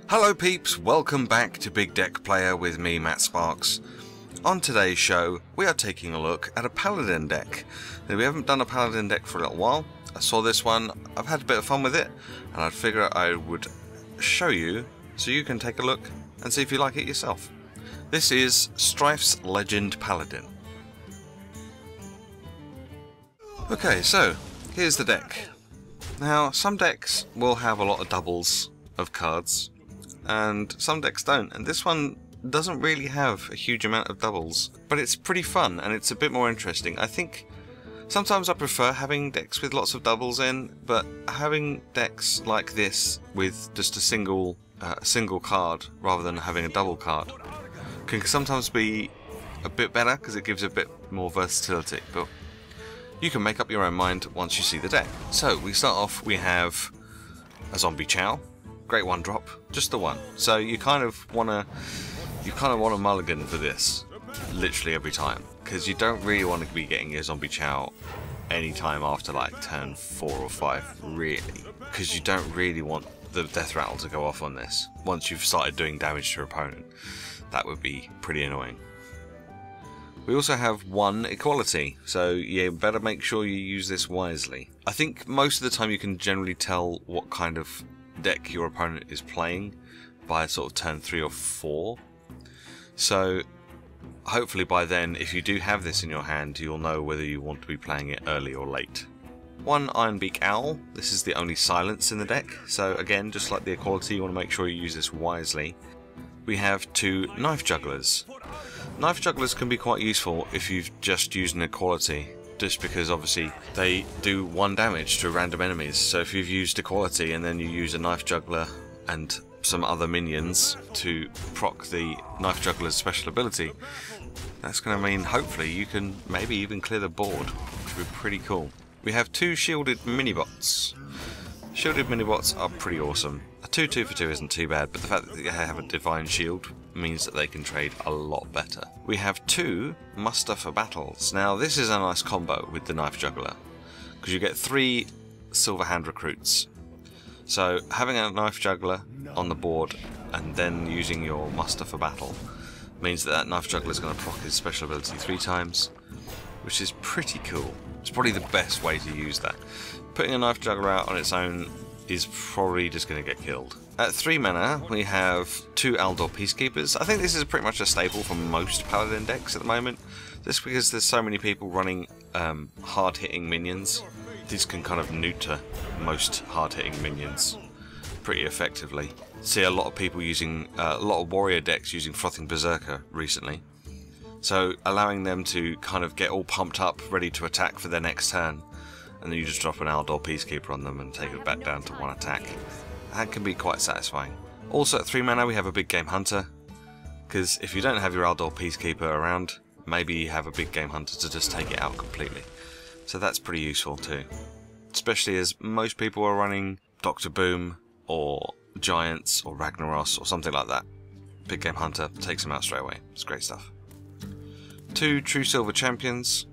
Hello peeps, welcome back to Big Deck Player with me, Matt Sparks. On today's show, we are taking a look at a Paladin deck. Now, we haven't done a Paladin deck for a little while. I saw this one, I've had a bit of fun with it, and I figured I would show you so you can take a look and see if you like it yourself. This is Strife's Legend Paladin. Okay, so here's the deck. Now, some decks will have a lot of doubles of cards, and some decks don't, and this one doesn't really have a huge amount of doubles, but it's pretty fun and it's a bit more interesting. I think sometimes I prefer having decks with lots of doubles in, but having decks like this with just a single card rather than having a double card can sometimes be a bit better because it gives a bit more versatility, but you can make up your own mind once you see the deck. So we start off, we have a Zombie Chow. Great one drop, just the one. So you kind of want to mulligan for this literally every time, because you don't really want to be getting your Zombie Chow any time after like turn 4 or 5, really, because you don't really want the death rattle to go off on this once you've started doing damage to your opponent. That would be pretty annoying. We also have one equality, so you better make sure you use this wisely. I think most of the time you can generally tell what kind of deck your opponent is playing by sort of turn 3 or 4. So hopefully by then, if you do have this in your hand, you'll know whether you want to be playing it early or late. One Ironbeak Owl. This is the only silence in the deck, so again, just like the equality, you want to make sure you use this wisely. We have two Knife Jugglers. Knife Jugglers can be quite useful if you've just used an equality, just because obviously they do 1 damage to random enemies. So if you've used equality and then you use a Knife Juggler and some other minions to proc the Knife Juggler's special ability, that's going to mean hopefully you can maybe even clear the board, which would be pretty cool. We have two Shielded Minibots. Shielded Minibots are pretty awesome. A 2/2 for 2 isn't too bad, but the fact that they have a Divine Shield means that they can trade a lot better. We have two Muster for Battles. Now this is a nice combo with the Knife Juggler, because you get 3 Silver Hand Recruits. So having a Knife Juggler on the board and then using your Muster for Battle means that that Knife Juggler is going to proc his special ability 3 times, which is pretty cool. It's probably the best way to use that. Putting a Knife Juggler out on its own is probably just going to get killed. At 3 mana, we have 2 Aldor Peacekeepers. I think this is pretty much a staple for most Paladin decks at the moment, just because there's so many people running hard-hitting minions. These can kind of neuter most hard-hitting minions pretty effectively. See a lot of people using, a lot of warrior decks using Frothing Berserker recently. So allowing them to kind of get all pumped up, ready to attack for their next turn, and then you just drop an Aldor Peacekeeper on them and take it back down to 1 attack. That can be quite satisfying. Also at 3 mana we have a Big Game Hunter, because if you don't have your Aldor Peacekeeper around, maybe you have a Big Game Hunter to just take it out completely. So that's pretty useful too. Especially as most people are running Dr. Boom or Giants or Ragnaros or something like that. Big Game Hunter takes them out straight away. It's great stuff. 2 True Silver Champions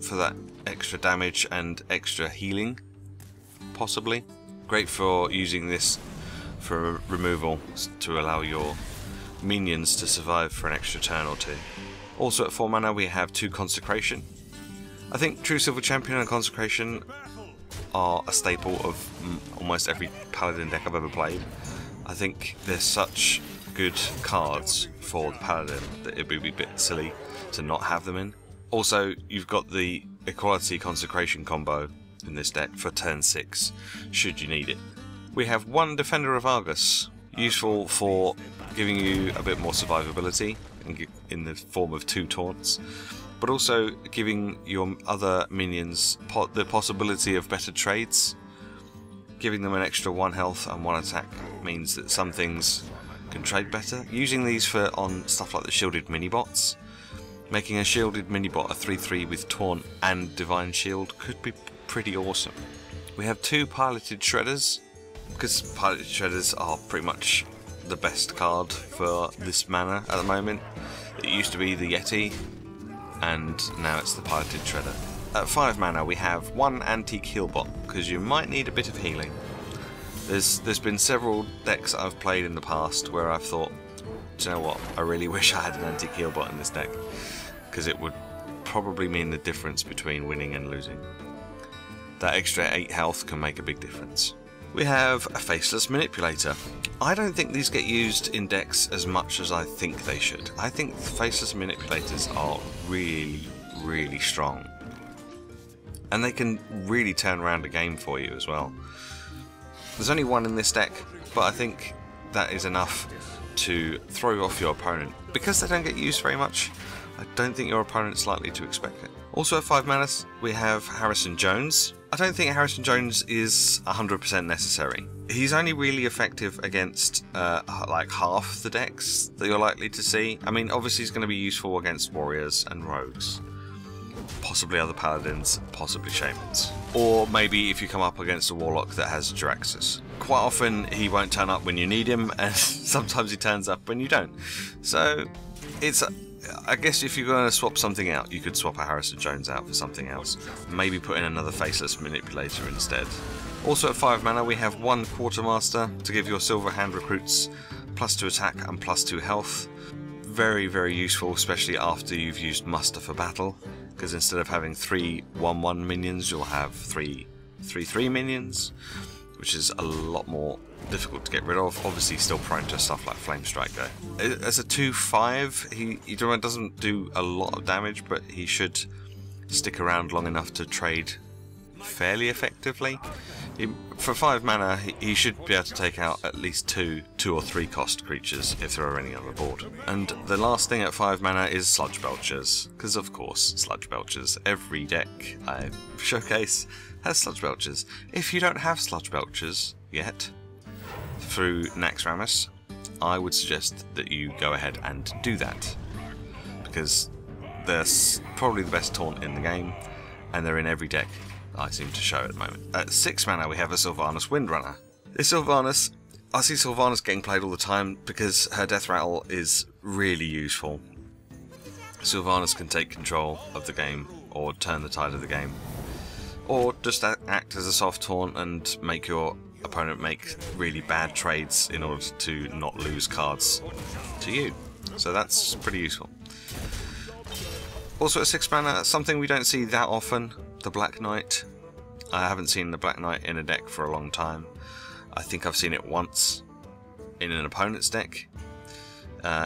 for that extra damage and extra healing, possibly. Great for using this for removal to allow your minions to survive for an extra turn or 2. Also at 4 mana we have 2 Consecration. I think True Silver Champion and Consecration are a staple of almost every Paladin deck I've ever played. I think they're such good cards for the Paladin that it would be a bit silly to not have them in. Also, you've got the Equality Consecration combo in this deck for turn 6, should you need it. We have 1 Defender of Argus, useful for giving you a bit more survivability in the form of 2 taunts, but also giving your other minions the possibility of better trades. Giving them an extra 1 health and 1 attack means that some things can trade better. Using these on stuff like the Shielded Minibots, making a Shielded Minibot a 3/3 with Taunt and Divine Shield could be pretty awesome. We have 2 Piloted Shredders, because Piloted Shredders are pretty much the best card for this mana at the moment. It used to be the Yeti, and now it's the Piloted Shredder. At 5 mana we have 1 Antique Healbot, because you might need a bit of healing. There's been several decks that I've played in the past where I've thought, do you know what, I really wish I had an anti-heal bot in this deck, because it would probably mean the difference between winning and losing. That extra 8 health can make a big difference. We have a Faceless Manipulator. I don't think these get used in decks as much as I think they should. I think the Faceless Manipulators are really, really strong. And they can really turn around a game for you as well. There's only one in this deck, but I think that is enough to throw off your opponent. Because they don't get used very much, I don't think your opponent's likely to expect it. Also at 5 mana, we have Harrison Jones. I don't think Harrison Jones is 100% necessary. He's only really effective against like half the decks that you're likely to see. I mean, obviously he's going to be useful against warriors and rogues. Possibly other paladins, possibly shamans. Or maybe if you come up against a warlock that has Jiraxis. Quite often he won't turn up when you need him, and sometimes he turns up when you don't. So it's, I guess if you're going to swap something out, you could swap a Harrison Jones out for something else. Maybe put in another Faceless Manipulator instead. Also at 5 mana we have 1 Quartermaster to give your Silver Hand recruits +2 attack and +2 health. Very, very useful, especially after you've used Muster for battle, because instead of having 3 1/1 minions, you'll have 3 3/3 minions, which is a lot more difficult to get rid of. Obviously still prone to stuff like Flame Strike though. As a 2/5, he doesn't do a lot of damage, but he should stick around long enough to trade fairly effectively. For 5 mana, he should be able to take out at least 2 or 3 cost creatures if there are any on the board. And the last thing at 5 mana is Sludge Belchers, because of course Sludge Belchers. Every deck I showcase has Sludge Belchers. If you don't have Sludge Belchers yet through Naxxramas, I would suggest that you go ahead and do that, because they're probably the best taunt in the game, and they're in every deck I seem to show at the moment. At 6 mana we have a Sylvanas Windrunner. This Sylvanas, I see Sylvanas getting played all the time because her Death Rattle is really useful. Sylvanas can take control of the game, or turn the tide of the game, or just act as a soft taunt and make your opponent make really bad trades in order to not lose cards to you. So that's pretty useful. Also at 6 mana, something we don't see that often, the Black Knight. I haven't seen the Black Knight in a deck for a long time. I think I've seen it once in an opponent's deck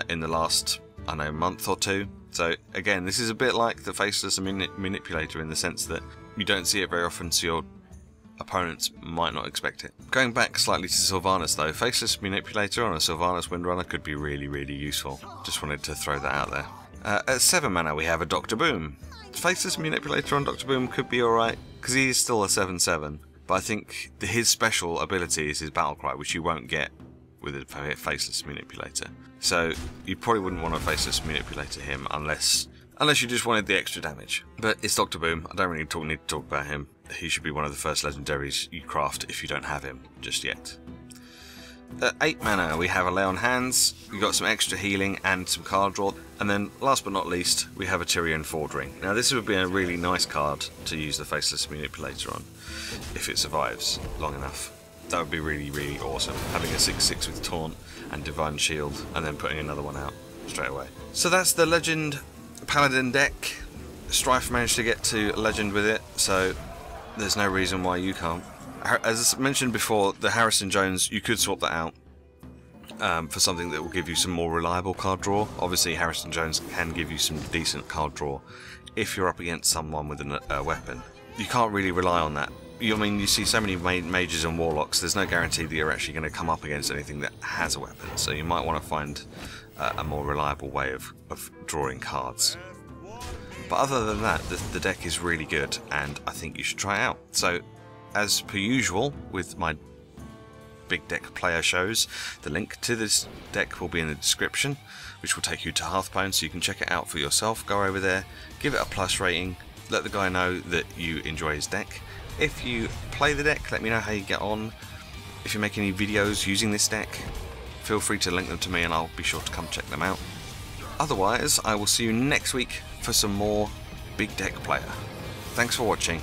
in the last, I don't know, month or two. So again, this is a bit like the Faceless Manipulator in the sense that you don't see it very often, so your opponents might not expect it. Going back slightly to Sylvanas though, Faceless Manipulator on a Sylvanas Windrunner could be really, really useful. Just wanted to throw that out there. At 7 mana we have a Dr. Boom. Faceless Manipulator on Dr. Boom could be alright, because he is still a 7/7, but I think his special ability is his Battle Cry, which you won't get with a Faceless Manipulator. So you probably wouldn't want to Faceless Manipulator him unless you just wanted the extra damage. But it's Dr. Boom, I don't really need to talk about him. He should be one of the first legendaries you craft if you don't have him just yet. At 8 mana we have a Lay on Hands, we've got some extra healing and some card draw, and then last but not least we have a Tyrion Fordring. Now this would be a really nice card to use the Faceless Manipulator on, if it survives long enough. That would be really, really awesome, having a 6/6 with Taunt and Divine Shield, and then putting another one out straight away. So that's the Legend Paladin deck. Strife managed to get to Legend with it, so there's no reason why you can't. As mentioned before, the Harrison Jones, you could swap that out for something that will give you some more reliable card draw. Obviously Harrison Jones can give you some decent card draw if you're up against someone with a weapon. You can't really rely on that. I mean, you see so many mages and warlocks, there's no guarantee that you're actually going to come up against anything that has a weapon, so you might want to find a more reliable way of drawing cards. But other than that, the deck is really good, and I think you should try it out. So, as per usual with my big deck player shows, the link to this deck will be in the description, which will take you to Hearthstone, so you can check it out for yourself. Go over there, give it a plus rating, let the guy know that you enjoy his deck. If you play the deck, let me know how you get on. If you make any videos using this deck, feel free to link them to me and I'll be sure to come check them out. Otherwise, I will see you next week for some more big deck player. Thanks for watching.